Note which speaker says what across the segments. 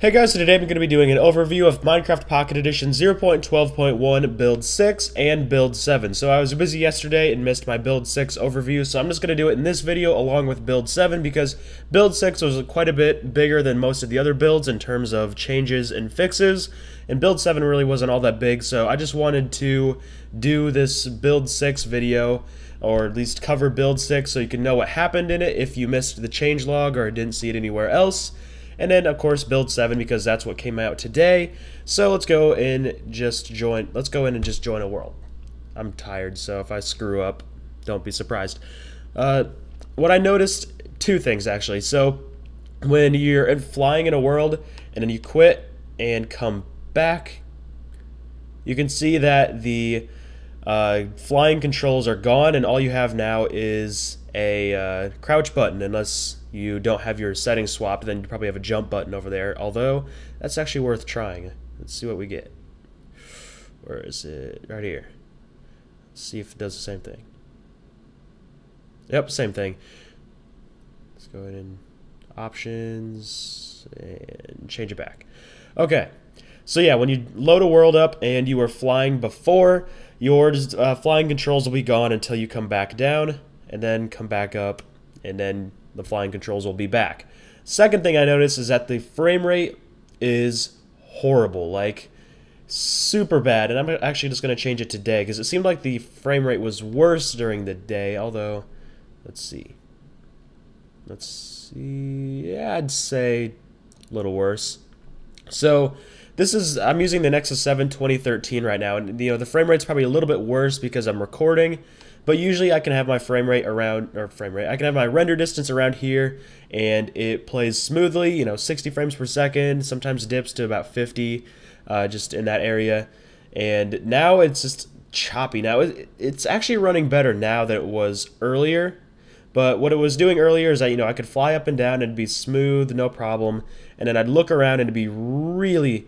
Speaker 1: Hey guys, so today I'm going to be doing an overview of Minecraft Pocket Edition 0.12.1 Build 6 and Build 7. So I was busy yesterday and missed my Build 6 overview, so I'm just going to do it in this video along with Build 7 because Build 6 was quite a bit bigger than most of the other builds in terms of changes and fixes, and Build 7 really wasn't all that big, so I just wanted to do this Build 6 video, or at least cover Build 6 so you can know what happened in it if you missed the changelog or didn't see it anywhere else. And then, of course, Build 7 because that's what came out today. So let's go and just join a world. I'm tired, so if I screw up, don't be surprised. What I noticed, two things actually. So when you're flying in a world and then you quit and come back, you can see that the flying controls are gone, and all you have now is a crouch button, unless you don't have your settings swapped. Then you probably have a jump button over there, although that's actually worth trying. Let's see what we get. Where is it? Right here. Let's see if it does the same thing. Yep, same thing. Let's go ahead and options and change it back. Okay, so yeah, when you load a world up and you were flying before, your flying controls will be gone until you come back down and then come back up, and then the flying controls will be back. Second thing I noticed is that the frame rate is horrible, like super bad, and I'm actually just going to change it today because it seemed like the frame rate was worse during the day, although, let's see, yeah, I'd say a little worse. So I'm using the Nexus 7 2013 right now, and the frame rate's probably a little bit worse because I'm recording. But usually I can have my I can have my render distance around here, and it plays smoothly, 60 frames per second, sometimes dips to about 50, just in that area. And now it's just choppy. Now it's actually running better now than it was earlier. But what it was doing earlier is that, I could fly up and down and it'd be smooth, no problem. And then I'd look around and it'd be really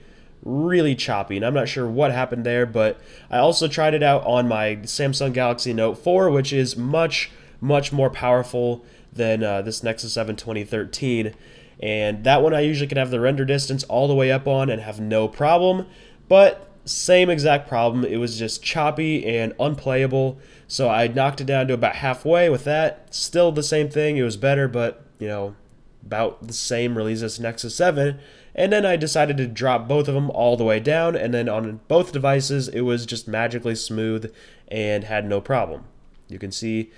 Speaker 1: choppy, and I'm not sure what happened there. But I also tried it out on my Samsung Galaxy Note 4, which is much more powerful than this Nexus 7 2013, and that one I usually can have the render distance all the way up on and have no problem, but same exact problem. It was just choppy and unplayable, so I knocked it down to about halfway with that. Still the same thing, it was better, but about the same release as Nexus 7. And then I decided to drop both of them all the way down, and then on both devices it was just magically smooth and had no problem. You can see,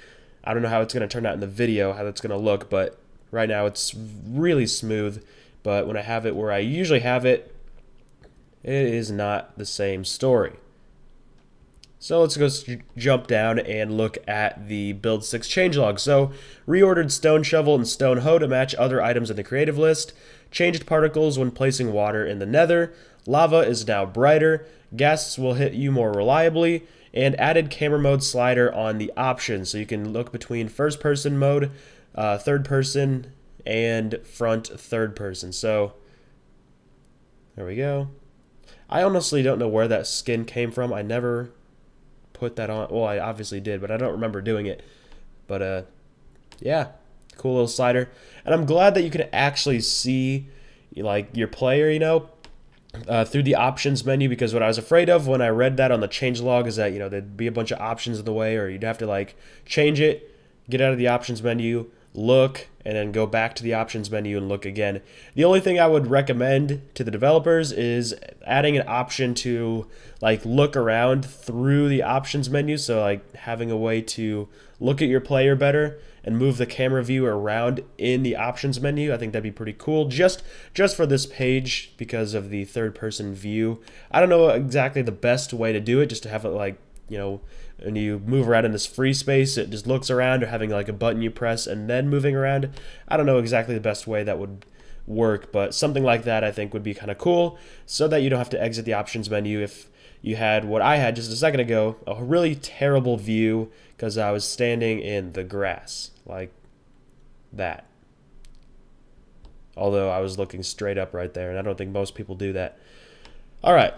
Speaker 1: I don't know how it's going to turn out in the video, how that's going to look, but right now it's really smooth. But when I have it where I usually have it, it is not the same story. So let's go jump down and look at the Build 6 changelog. So, reordered stone shovel and stone hoe to match other items in the creative list. Changed particles when placing water in the nether. Lava is now brighter. Ghasts will hit you more reliably. And added camera mode slider on the options, so you can look between first person mode, third person, and front third person. So, there we go. I honestly don't know where that skin came from. I never put that on. Well, I obviously did, but I don't remember doing it. But yeah, cool little slider. And I'm glad that you can actually see like your player, through the options menu, because what I was afraid of when I read that on the changelog is that there'd be a bunch of options in the way, or you'd have to like change it, get out of the options menu, look, and then go back to the options menu and look again. The only thing I would recommend to the developers is adding an option to like look around through the options menu, so like having a way to look at your player better and move the camera view around in the options menu. I think that'd be pretty cool just for this page because of the third person view. I don't know exactly the best way to do it, just to have it like, when you move around in this free space, it just looks around, or having like a button you press and then moving around. I don't know exactly the best way that would work, but something like that I think would be kind of cool, so that you don't have to exit the options menu if you had what I had just a second ago, a really terrible view because I was standing in the grass like that. Although I was looking straight up right there, and I don't think most people do that. Alright.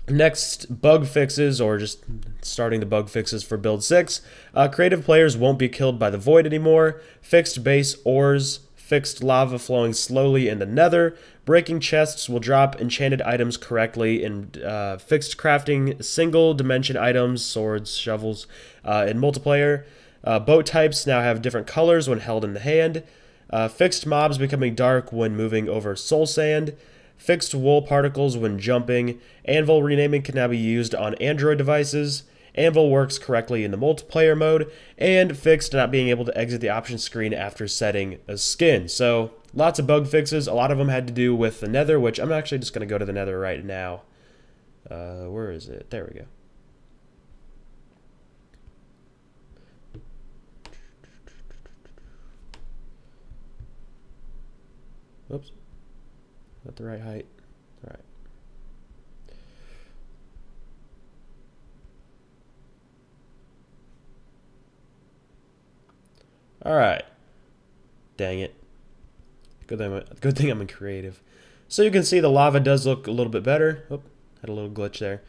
Speaker 1: Next, bug fixes, or just starting the bug fixes for Build 6. Creative players won't be killed by the void anymore. Fixed base ores. Fixed lava flowing slowly in the nether. Breaking chests will drop enchanted items correctly in fixed crafting single dimension items, swords, shovels, in multiplayer. Boat types now have different colors when held in the hand. Fixed mobs becoming dark when moving over soul sand. Fixed wool particles when jumping. Anvil renaming can now be used on Android devices. Anvil works correctly in the multiplayer mode. And fixed not being able to exit the options screen after setting a skin. So lots of bug fixes. A lot of them had to do with the Nether, which I'm actually just going to go to the Nether right now. Where is it? There we go. Oops. Not the right height. All right. All right. Dang it. Good thing I'm in creative. So you can see the lava does look a little bit better. Oh, had a little glitch there.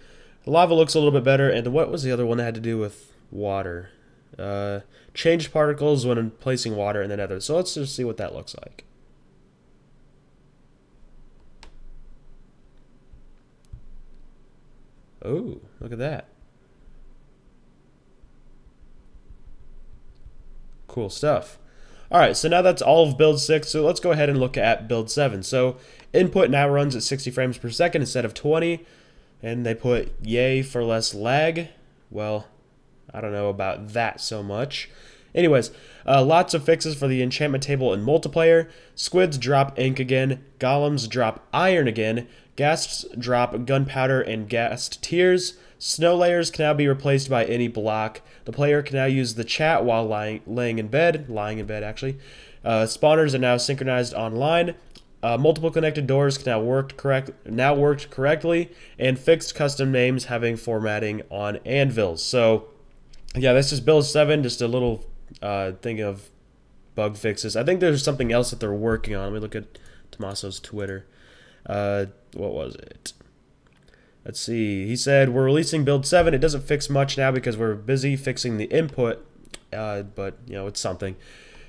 Speaker 1: The lava looks a little bit better. And what was the other one that had to do with water? Changed particles when placing water in the Nether. So let's just see what that looks like. Oh, look at that. Cool stuff. Alright, so now that's all of build 6, so let's go ahead and look at build 7. So input now runs at 60 frames per second instead of 20, and they put yay for less lag. Well, I don't know about that so much. Anyways, lots of fixes for the enchantment table in multiplayer. Squids drop ink again, golems drop iron again, ghasts drop gunpowder and ghast tears. Snow layers can now be replaced by any block. The player can now use the chat while lying in bed actually. Spawners are now synchronized online. Multiple connected doors can now worked correctly, and fixed custom names having formatting on anvils. So yeah, this is build 7, just a little thing of bug fixes. I think there's something else that they're working on. Let me look at Tommaso's Twitter. What was it? Let's see. He said, we're releasing build 7. It doesn't fix much now because we're busy fixing the input, but, you know, it's something.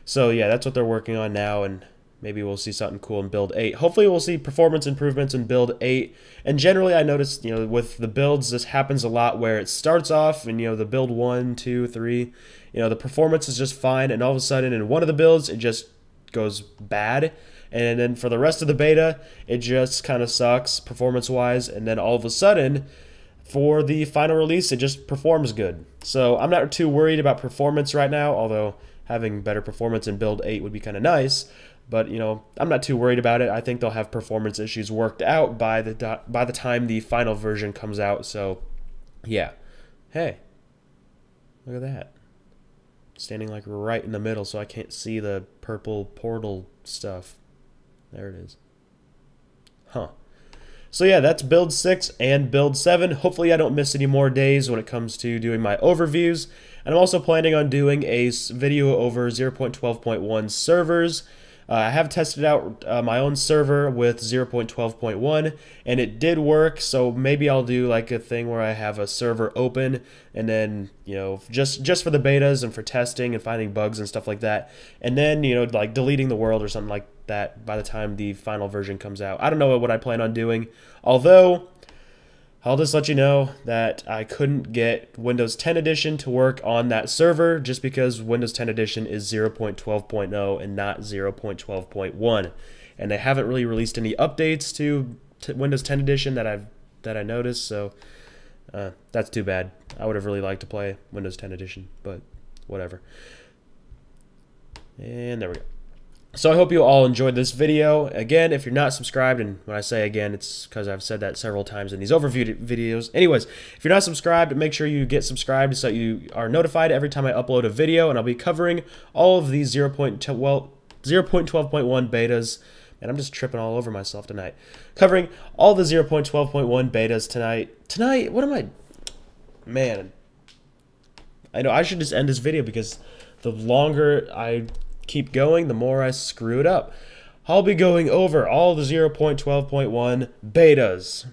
Speaker 1: So, yeah, that's what they're working on now, and maybe we'll see something cool in build 8. Hopefully we'll see performance improvements in build 8. And generally I noticed, you know, with the builds, this happens a lot where it starts off and, you know, the build 1, 2, 3, you know, the performance is just fine, and all of a sudden in one of the builds it just goes bad. And then for the rest of the beta, it just kind of sucks performance-wise. And then all of a sudden, for the final release, it just performs good. So I'm not too worried about performance right now, although having better performance in build 8 would be kind of nice. But, you know, I'm not too worried about it. I think they'll have performance issues worked out by the time the final version comes out. So, yeah. Hey, look at that. Standing like right in the middle so I can't see the purple portal stuff. There it is. Huh. So yeah, that's build 6 and build 7. Hopefully I don't miss any more days when it comes to doing my overviews. And I'm also planning on doing a video over 0.12.1 servers. I have tested out my own server with 0.12.1 and it did work, so maybe I'll do like a thing where I have a server open and then, you know, just for the betas and for testing and finding bugs and stuff like that, and then, you know, like deleting the world or something like that by the time the final version comes out. I don't know what I plan on doing, although I'll just let you know that I couldn't get Windows 10 Edition to work on that server just because Windows 10 Edition is 0.12.0 and not 0.12.1. And they haven't really released any updates to Windows 10 Edition that I noticed, so that's too bad. I would have really liked to play Windows 10 Edition, but whatever. And there we go. So I hope you all enjoyed this video. Again, if you're not subscribed, and when I say again, it's because I've said that several times in these overview videos. Anyways, if you're not subscribed, make sure you get subscribed so you are notified every time I upload a video, and I'll be covering all of these 0.12.1 betas. And I'm just tripping all over myself tonight. Covering all the 0.12.1 betas tonight. Tonight, what am I... Man, I know I should just end this video because the longer I keep going, the more I screw it up. I'll be going over all the 0.12.1 betas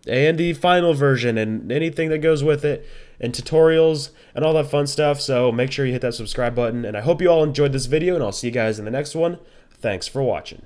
Speaker 1: and the final version and anything that goes with it and tutorials and all that fun stuff, so make sure you hit that subscribe button, and I hope you all enjoyed this video, and I'll see you guys in the next one. Thanks for watching.